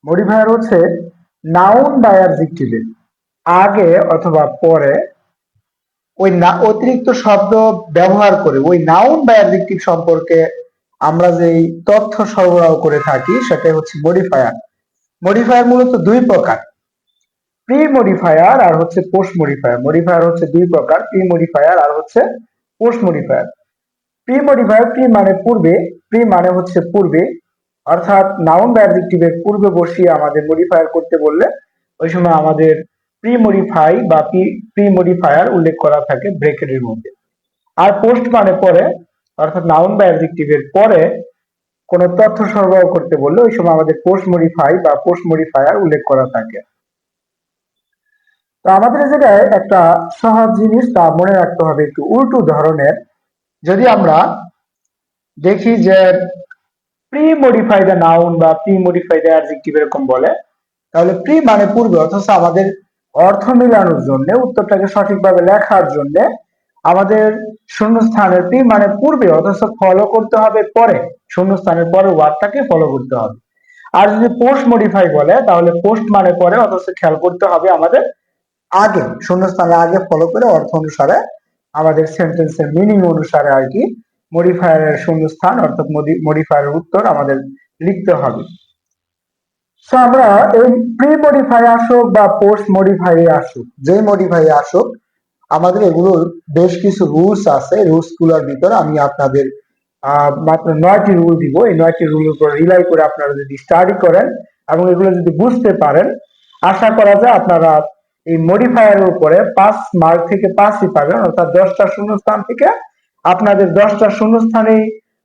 Modifier হচ্ছে noun বা অ্যাডজেক্টিভের আগে অথবা পরে ওই অতিরিক্ত শব্দ ব্যবহার করে ওই নাউন বা অ্যাডজেক্টিভ সম্পর্কে আমরা যেই তথ্য সরবরাহ করে থাকি সেটাই হচ্ছে মডিফায়ার। মডিফায়ার মূলত দুই প্রকার, প্রি মডিফায়ার আর হচ্ছে পোস্ট মডিফায়ার। মডিফায়ার হচ্ছে দুই প্রকার, প্রি মডিফায়ার আর হচ্ছে post modifier. Pre modifier, pre মানে পূর্বে, প্রি মানে হচ্ছে পূর্বে, অর্থাৎ নাউন বা অ্যাডজেক্টিভের পূর্বে বসিয়ে আমাদের মডিফায়ার করতে বললে ওই সময় আমাদের প্রি মডিফাই বা প্রি মডিফায়ার উল্লেখ করা থাকে ব্রেকেটের মধ্যে। আর পোস্ট মানে পরে, অর্থাৎ নাউন বা অ্যাডজেক্টিভের পরে কোনো তথ্য সরবরাহ করতে বললে ওই সময় আমাদের পোস্ট মডিফাই বা পোস্ট মডিফায়ার উল্লেখ করা থাকে। তো আমাদের এই জায়গায় একটা সহজ জিনিস তা মনে রাখতে হবে, একটু উল্টো ধরনের। যদি আমরা দেখি যে প্রি মডিফাই দ্য নাউন বা প্রি মডিফাই দ্য অ্যাডজেক্টিভ এরকম বলে, তাহলে প্রি মানে পূর্বে, অথচ আমাদের অর্থ মিলানোর জন্য, উত্তরটাকে সঠিকভাবে লেখার জন্য আমাদের শূন্যস্থানের প্রি মানে পূর্বে অথচ ফলো করতে হবে পরে, শূন্যস্থানের পরে ওয়ার্ডটাকে ফলো করতে হবে। আর যদি পোস্ট মডিফাই বলে তাহলে পোস্ট মানে পরে অথচ খেয়াল করতে হবে আমাদের আগে, শূন্যস্থানে আগে ফলো করে অর্থ অনুসারে আমাদের সেন্টেন্সের মিনিং অনুসারে আর কি মডিফায়ারের শূন্যস্থান অর্থাৎ মডিফায়ারের উত্তর আমাদের লিখতে হবে। সো আমরা এই প্রি মডিফাই আসুক বা পোস্ট মডিফাই আসুক, যে মডিফাই আসুক, আমাদের এগুলোর বেশ কিছু রুলস আছে। রুলস গুলোর ভিতরে আমি আপনাদের মাত্র 9টি রুল দিব। এই 9টি রুলের উপর রিলাই করে আপনারা যদি স্টাডি করেন এবং এগুলো যদি বুঝতে পারেন, আশা করা যায় আপনারা এই মডিফায়ারের উপরে 5 মার্ক থেকে 5ই পাবেন, অর্থাৎ 10টা শূন্যস্থান থেকে আপনাদের 10টা শূন্যস্থানেই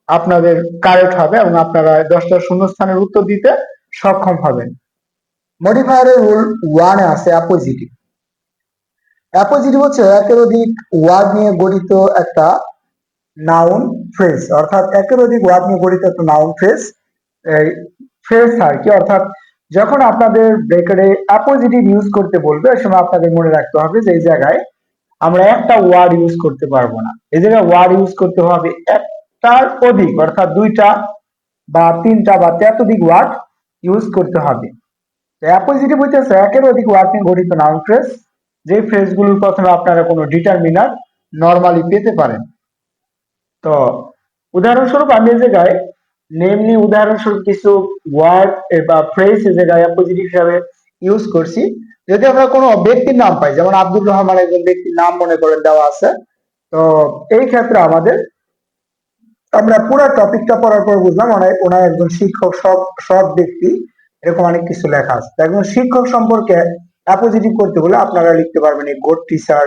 আপনাদের কারেক্ট হবে এবং আপনারা 10টা শূন্যস্থানের উত্তর দিতে সক্ষম হবেন। মডিফায়ারের রুল 1 এ আছে অ্যাপোজিটিভ। অ্যাপোজিটিভ হচ্ছে একের অধিক ওয়ার্ড নিয়ে গঠিত একটা নাউন ফ্রেজ, অর্থাৎ একের অধিক ওয়ার্ড নিয়ে গঠিত একটা নাউন ফ্রেজ ফ্রেজ আর কি। অর্থাৎ যখন আপনাদের ব্রেকেটে অ্যাপোজিটিভ ইউজ করতে বলবে ওই সময় আপনাদের মনে রাখতে হবে যে এই জায়গায় আমরা একটা ওয়ার্ড ইউজ করতে পারবো না, এই জায়গায় ওয়ার্ড ইউজ করতে হবে একটার অধিক, অর্থাৎ দুইটা বা তিনটা বা ততোধিক ওয়ার্ড ইউজ করতে হবে। অ্যাপোজিটিভ হইতেছে একের অধিক ওয়ার্ড নিয়ে গঠিত নাউন ফ্রেজ, যে ফ্রেজগুলোর প্রথমে আপনারা কোনো ডিটারমিনার নরমালি পেতে পারেন। তো উদাহরণস্বরূপ আমি এই জায়গায় নেমলি উদাহরণস্বরূপ কিছু ওয়ার্ড বা ফ্রেজ এই জায়গায় অপোজিটিভ হিসাবে ইউজ করছি। যদি আমরা কোনো ব্যক্তির নাম পাই, যেমন আব্দুর রহমান একজন ব্যক্তির নাম মনে করেন দেওয়া আছে, তো এই ক্ষেত্রে আমাদের আমরা পুরো টপিকটা পড়ার পর বুঝলাম ওনার একজন শিক্ষক, সব ব্যক্তি, এরকম অনেক কিছু লেখা আছে। একজন শিক্ষক সম্পর্কে অ্যাপোজিটিভ করতে বলে আপনারা লিখতে পারবেন এ গুড টিচার,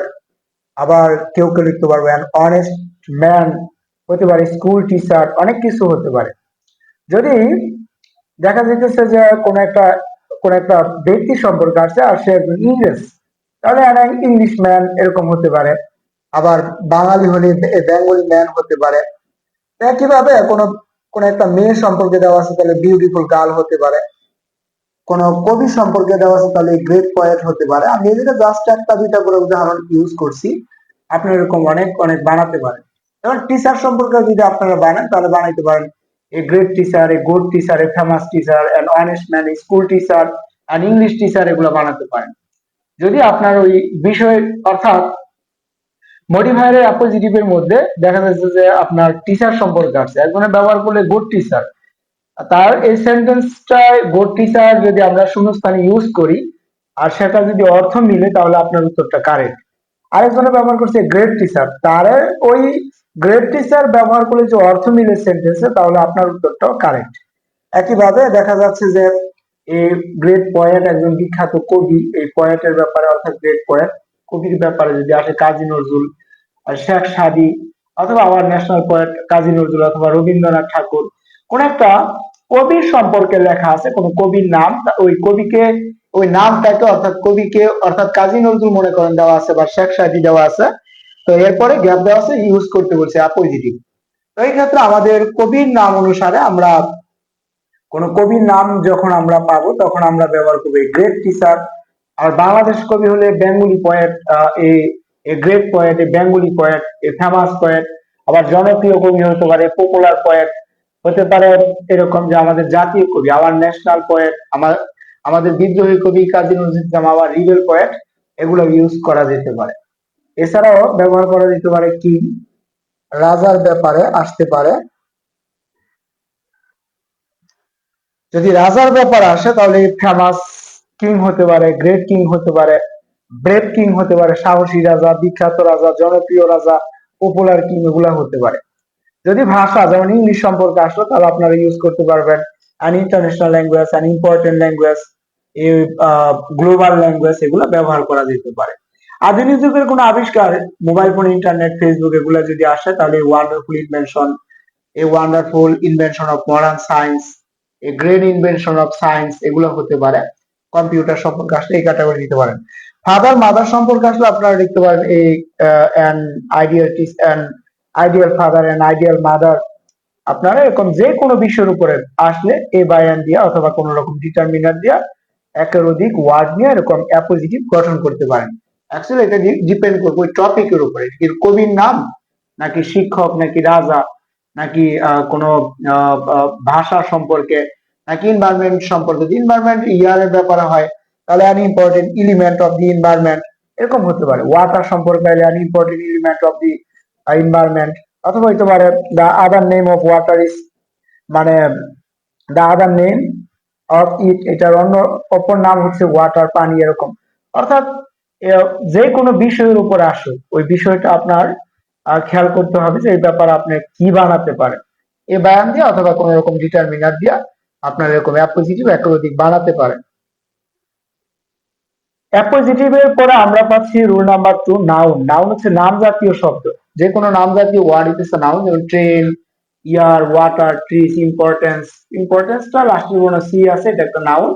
আবার কেউ কেউ লিখতে পারবেন অনেস্ট ম্যান, হতে পারে স্কুল টিচার, অনেক কিছু হতে পারে। যদি দেখা যেতেছে যে কোন একটা ব্যক্তি সম্পর্কে আসছে আর সে একজন ইংরেজ, তাহলে ইংলিশ ম্যান এরকম হতে পারে। আবার বাঙালি হলে বেঙ্গলি ম্যান হতে পারে। একইভাবে কোন একটা মেয়ে সম্পর্কে দেওয়া আছে তাহলে বিউটিফুল গার্ল হতে পারে। কোন কবি সম্পর্কে দেওয়া আছে তাহলে গ্রেট পয়েট হতে পারে। আমি এদিকে জাস্ট একটা দুইটা করে উদাহরণ ইউজ করছি, আপনি এরকম অনেক অনেক বানাতে পারেন। এবার টিচার সম্পর্কে যদি আপনারা বানান তাহলে বানাইতে পারেন a great teacher, a good teacher, a famous teacher, an honest man, school teacher, an English teacher, এগুলো বানাতে পারেন। যদি আপনার ওই বিষয়, অর্থাৎ মডিফায়ারের অপোজিটিভের মধ্যে দেখা যাচ্ছে যে আপনার টিচার সম্পর্কে আছে, একজনের ব্যবহার করলে গুড টিচার, তার এই সেন্টেন্সটায় গুড টিচার যদি আমরা শূন্যস্থানে ইউজ করি আর সেটা যদি অর্থ মিলে তাহলে আপনার উত্তরটা কারেক্ট। আরেকজনের ব্যবহার করছে গ্রেট টিচার, তার ওই গ্রেট টিচার ব্যবহার করলে যে অর্থ মিলে সেন্টেন্সে তাহলে আপনার উত্তরটাও কারেক্ট। একইভাবে দেখা যাচ্ছে যে এই গ্রেট পয়েট, একজন বিখ্যাত কবি, এই পয়েটের ব্যাপারে অর্থাৎ গ্রেট পয়েট কবির ব্যাপারে যদি আসে কাজী নজরুল, শেখ সাদী, অথবা আমার ন্যাশনাল পয়েট কাজী নজরুল অথবা রবীন্দ্রনাথ ঠাকুর, কোন একটা কবির সম্পর্কে লেখা আছে, কোন কবির নাম, ওই কবিকে, ওই নামটাকে অর্থাৎ কবিকে, অর্থাৎ কাজী নজরুল মনে করেন দেওয়া আছে বা শেখ সাদী দেওয়া আছে, তো এরপরে গ্যাপ দেওয়া আছে, ইউজ করতে বলছে অপোজিটিভ। তো এই ক্ষেত্রে আমাদের কবির নাম অনুসারে আমরা কোন কবির নাম যখন আমরা পাবো তখন আমরা ব্যবহার করবো গ্রেট টিচার। আর বাংলাদেশ কবি হলে Bengali poet, a great poet, A Bengali poet, a famous poet. আবার জনপ্রিয় কবি হতে পারে পপুলার পয়েট, হতে পারে এরকম যে আমাদের জাতীয় কবি, আমার ন্যাশনাল পয়েট, আমার আমাদের বিদ্রোহী কবি কাজী নজরুল ইসলাম আবার রিবেল পোয়েট এগুলো ইউজ করা যেতে পারে। এছাড়াও ব্যবহার করা যেতে পারে কিং, রাজার ব্যাপারে আসতে পারে। যদি রাজার ব্যাপার আসে তাহলে ফেমাস কিং হতে পারে, গ্রেট কিং হতে পারে, ব্রেভ কিং হতে পারে, সাহসী রাজা, বিখ্যাত রাজা, জনপ্রিয় রাজা, পপুলার কিং এগুলা হতে পারে। যদি ভাষা যেমন ইংলিশ সম্পর্কে আসলো তাহলে আপনারা ইউজ করতে পারবেন an international language, an important language, global language এগুলো ব্যবহার করা যেতে পারে। আধুনিক যুগের কোনো আবিষ্কার, মোবাইল ফোন, ইন্টারনেট, ফেসবুক এগুলো যদি আসে তাহলে wonderful invention, a wonderful invention of modern science, a great invention of science এগুলো হতে পারে। কম্পিউটার সম্পর্কে আসলে এই ক্যাটাগরি দিতে পারেন। ফাদার মাদার সম্পর্কে আসলে আপনারা লিখতে পারেন এই an ideal an ideal father and ideal mother. আপনারা এরকম যে কোনো বিষয়ের উপরে আসলে এ বাই অ্যান দিয়া অথবা কোন রকম ডিটারমিনার দিয়া একের অধিক ওয়ার্ড নিয়ে এরকম অ্যাপোজিটিভ গঠন করতে পারেন। অ্যাকচুয়ালি এটা ডিপেন্ড করবে ওই টপিকের উপরে, কবির নাম নাকি শিক্ষক নাকি রাজা নাকি কোনো ভাষা সম্পর্কে নাকি ইনভায়রনমেন্ট সম্পর্কে। যদি ইনভায়রনমেন্ট ইয়ারের ব্যাপারে হয় তাহলে an important element of the environment এরকম হতে পারে। ওয়াটার সম্পর্কে হলে an important element of the environment, অথবা হইতে পারে the other name of water is, মানে the other name of it, এটার অন্য অপর নাম হচ্ছে ওয়াটার, পানি এরকম। অর্থাৎ যে কোনো বিষয়ের উপর আসুক ওই বিষয়টা আপনার খেয়াল করতে হবে যে এই ব্যাপারে আপনি কি বানাতে পারেন। এ বায়ান দিয়ে অথবা কোন রকম ডিটারমিনার দিয়ে আপনার এরকম অ্যাপোজিটিভ একাধিক বানাতে পারেন। অ্যাপোজিটিভ এর পরে আমরা পাচ্ছি রুল নাম্বার 2 নাউন। নাউন হচ্ছে নাম জাতীয় শব্দ। যে কোনো নাম জাতীয় ওয়ার্ড হচ্ছে নাউন, যেমন ট্রেন, ইয়ার, ওয়াটার, ট্রিজ, ইম্পর্টেন্স। ইম্পর্টেন্সটা লাস্টের কোনো সি আছে, এটা একটা নাউন।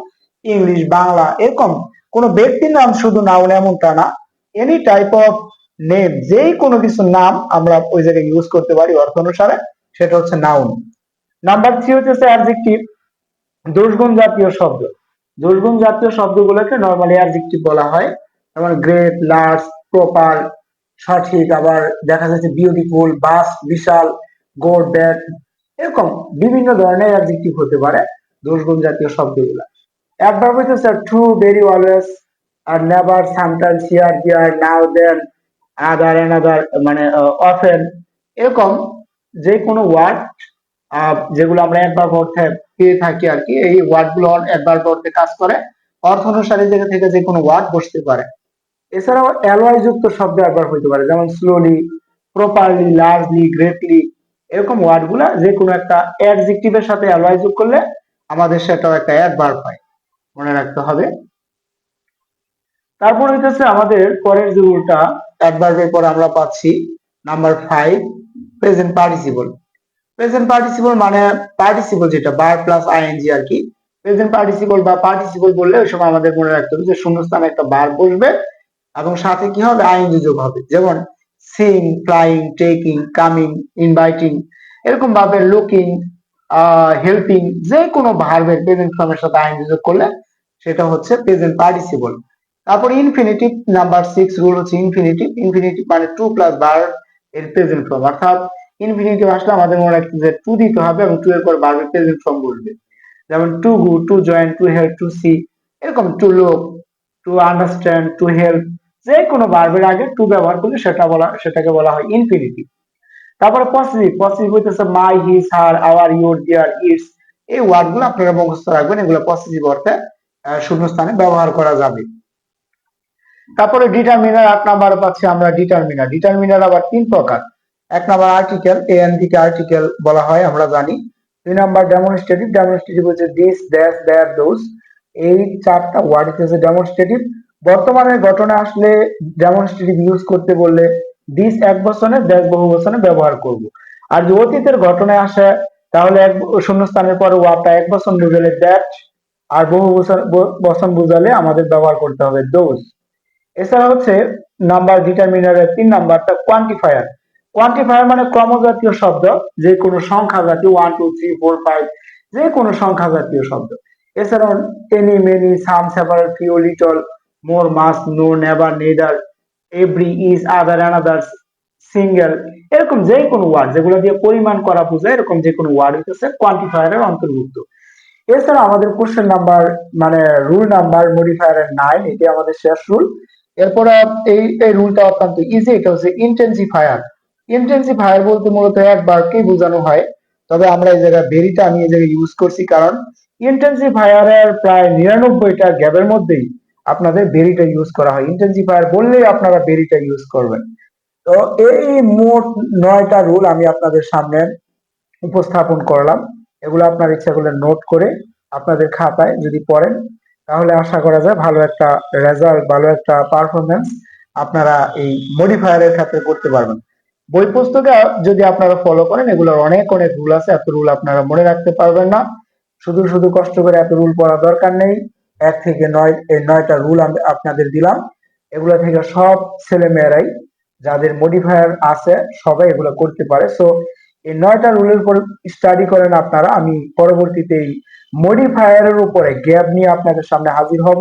ইংলিশ, বাংলা এরকম কোন ব্যক্তির নাম শুধু নাউন এমনটা না, এনি টাইপ অফ নেম, যেই কোনো কিছুর নাম আমরা ওই জায়গায় ইউজ করতে পারি অর্থ অনুসারে, সেটা হচ্ছে নাউন। নাম্বার 3 হচ্ছে অ্যাডজেক্টিভ, দোষগুণ জাতীয় শব্দ। দোষগুণ জাতীয় শব্দগুলোকে নরমালি অ্যাডজেক্টিভ বলা হয়, যেমন গ্রেট, লার্জ, প্রপার, সঠিক, আবার দেখা যাচ্ছে বিউটিফুল, ভাস্ট, বিশাল, গুড, ব্যাড এরকম বিভিন্ন ধরনের অ্যাডজেক্টিভ হতে পারে দোষগুণ জাতীয় শব্দগুলো। অ্যাডভার্ব হচ্ছে ট্রু, ভেরি, অলওয়েজ, আর never, sometimes, here, here, now, then, other, another, মানে অফেন এরকম যে কোনো ওয়ার্ড যেগুলো আমরা অ্যাডভার্ব অর্থে পেয়ে থাকি আর কি, এই ওয়ার্ড গুলো অ্যাডভার্ব অর্থে কাজ করে, অর্থ অনুসারে জায়গা থেকে যে কোনো ওয়ার্ড বসতে পারে। এছাড়াও অ্যালয় যুক্ত শব্দ অ্যাডভার্ব হইতে পারে, যেমন স্লোলি, প্রপারলি, লার্জলি, গ্রেটলি এরকম ওয়ার্ড গুলা যে কোনো একটা অ্যাডজেক্টিভের সাথে অ্যালয় যোগ করলে আমাদের সেটাও একটা অ্যাডভার্ব হয়, মনে রাখতে হবে। তারপর হইতেছে আমাদের পরের যে রুলটা, অ্যাডভার্বের পর আমরা পাচ্ছি number 5 present participle. Present participle মানে পার্টিসিপল যেটা বার প্লাস আইএনজি আর কি। প্রেজেন্ট পার্টিসিপল বা পার্টিসিপল বললে ওই সময় আমাদের মনে রাখতে হবে যে শূন্যস্থানে একটা বার বসবে এবং সাথে কি হবে, আইএনজি যোগ হবে। যেমন Singh, flying, taking, coming, inviting এরকম ভাবে লুকিং, হেল্পিং যে কোনো ভার্বের প্রেজেন্ট ফর্মের সাথে আইএনজি যোগ করলে সেটা হচ্ছে প্রেজেন্ট পার্টিসিপল। তারপর ইনফিনিটিভ, নাম্বার 6 রুল হচ্ছে ইনফিনিটিভ। ইনফিনিটিভ মানে টু প্লাস ভার্ব এর প্রেজেন্ট ফর্ম, অর্থাৎ ইনফিনিটিভ আসলে আমাদের মনে রাখতে যে টু দিতে হবে এবং টু এর পর ভার্বের প্রেজেন্ট ফর্ম বসবে। যেমন to go, to join, to help, to see এরকম, to look, to understand, to help যে কোনো ভার্বের আগে টু ব্যবহার করলে সেটাকে বলা হয় ইনফিনিটিভ। তারপরে পসিটিভ, পসিটিভ হইতেছে my, his, her, our, your, their, its এই ওয়ার্ড গুলো আপনারা মুখস্থ রাখবেন, এগুলো পসিটিভ অর্থে শূন্যস্থানে ব্যবহার করা যাবে। তারপরে ডিটারমিনার 8 নাম্বারে পাচ্ছি আমরা ডিটারমিনার। ডিটারমিনার আবার 3 প্রকার। 1 নাম্বার আর্টিকেল, এন থেকে আর্টিকেল বলা হয় আমরা জানি। 2 নাম্বার ডেমনস্ট্রেটিভ, ডেমনস্ট্রেটিভ হচ্ছে দিস, দ্যাট, দ্যাট, দোজ এই চারটা ওয়ার্ড হচ্ছে ডেমনস্ট্রেটিভ। বর্তমানের ঘটনা আসলে ডেমনস্ট্রেটিভ ইউজ করতে বললে দিস এক বচনে, দ্যাট বহু বচনে ব্যবহার করব। আর যদি অতীতের ঘটনায় আসে তাহলে এক শূন্যস্থানের পরে ওয়ার্ডটা এক বচন বুঝালে দ্যাট, আর বহু বচন বুঝালে আমাদের ব্যবহার করতে হবে দোজ। এছাড়া হচ্ছে নাম্বার ডিটারমিনারের 3 নাম্বারটা কোয়ান্টিফায়ার। কোয়ান্টিফায়ার মানে ক্রমজাতীয় শব্দ, যে কোনো সংখ্যা জাতীয় 1 2 3 4 5 যে কোনো সংখ্যা জাতীয় শব্দ। এছাড়াও any, many, some, several, few, little, more, must, no, never, neither, every, is, other, another, single এরকম যে কোনো ওয়ার্ড যেগুলো দিয়ে পরিমাণ করা বোঝায়, এরকম যে কোনো ওয়ার্ড হচ্ছে কোয়ান্টিফায়ারের অন্তর্ভুক্ত। এছাড়া আমাদের কোশ্চেন নাম্বার মানে রুল নাম্বার মডিফায়ারের 9, এটি আমাদের শেষ রুল। এরপরে এই রুলটা অত্যন্ত ইজি, এটা হচ্ছে ইন্টেন্সিফায়ার। ইন্টেন্সিফায়ার বলতে মূলত একবারকেই বোঝানো হয়, তবে আমরা এই জায়গায় ভেরিটা আমি এই জায়গায় ইউজ করছি, কারণ ইন্টেন্সিফায়ারের প্রায় 99টা গ্যাপের মধ্যেই আপনাদের ভেরিটা ইউজ করা হয়। ইন্টেন্সিফায়ার বললেই আপনারা ভেরিটা ইউজ করবেন। তো এই মোট 9টা রুল আমি আপনাদের সামনে উপস্থাপন করলাম। এগুলো আপনার ইচ্ছা করলে নোট করে আপনাদের খাতায় যদি পড়েন, তাহলে আশা করা যায় ভালো একটা রেজাল্ট, ভালো একটা পারফরমেন্স আপনারা এই মডিফায়ারের ক্ষেত্রে করতে পারবেন। বই পুস্তকে যদি আপনারা ফলো করেন, এগুলোর অনেক অনেক রুল আছে, এত রুল আপনারা মনে রাখতে পারবেন না। শুধু শুধু কষ্ট করে এত রুল পড়ার দরকার নেই। 1 থেকে 9, এই 9টা রুল আমি আপনাদের দিলাম। এগুলো থেকে সব ছেলে মেয়েরাই যাদের মডিফায়ার আছে সবাই এগুলো করতে পারে। সো এই 9টা রুলের উপর স্টাডি করেন আপনারা। আমি পরবর্তীতে এই মডিফায়ারের উপরে গ্যাপ নিয়ে আপনাদের সামনে হাজির হব,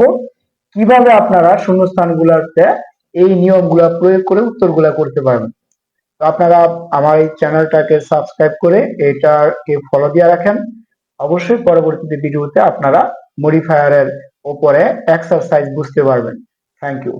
কিভাবে আপনারা শূন্যস্থানগুলোতে এই নিয়মগুলো প্রয়োগ করে উত্তরগুলো করতে পারবেন। তো আপনারা আমার এই চ্যানেলটাকে সাবস্ক্রাইব করে এটাকে ফলো দিয়ে রাখেন। অবশ্যই পরবর্তীতে ভিডিওতে আপনারা মডিফায়ারের উপরে এক্সারসাইজ বুঝতে পারবেন। Thank you.